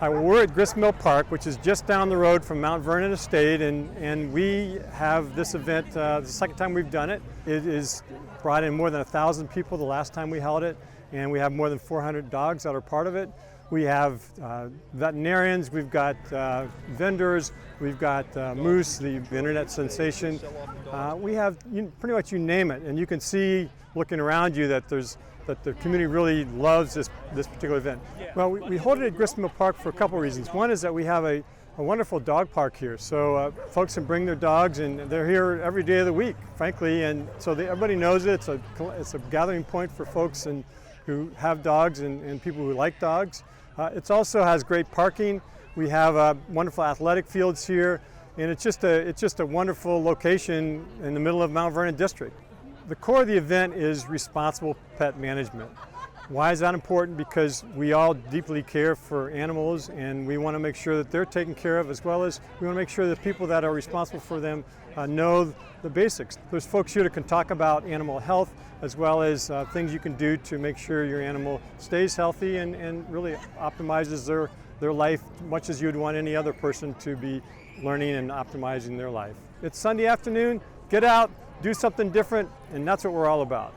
We're at Grist Mill Park, which is just down the road from Mount Vernon Estate, and we have this event, the second time we've done it. It has brought in more than 1,000 people the last time we held it, and we have more than 400 dogs that are part of it. We have veterinarians, we've got vendors, we've got Moose, the internet sensation. We have pretty much you name it, and you can see looking around you that the community really loves this particular event. Well, we hold it at Grist Mill Park for a couple of reasons. One is that we have a wonderful dog park here, so folks can bring their dogs, and they're here every day of the week, frankly, and so everybody knows it. It's a gathering point for folks who have dogs and people who like dogs. It also has great parking. We have wonderful athletic fields here, and it's just a wonderful location in the middle of Mount Vernon District. The core of the event is responsible pet management. Why is that important? Because we all deeply care for animals, and we want to make sure that they're taken care of, as well as we want to make sure that people that are responsible for them know the basics. There's folks here that can talk about animal health, as well as things you can do to make sure your animal stays healthy and really optimizes their life, much as you'd want any other person to be learning and optimizing their life. It's Sunday afternoon. Get out, do something different, and that's what we're all about.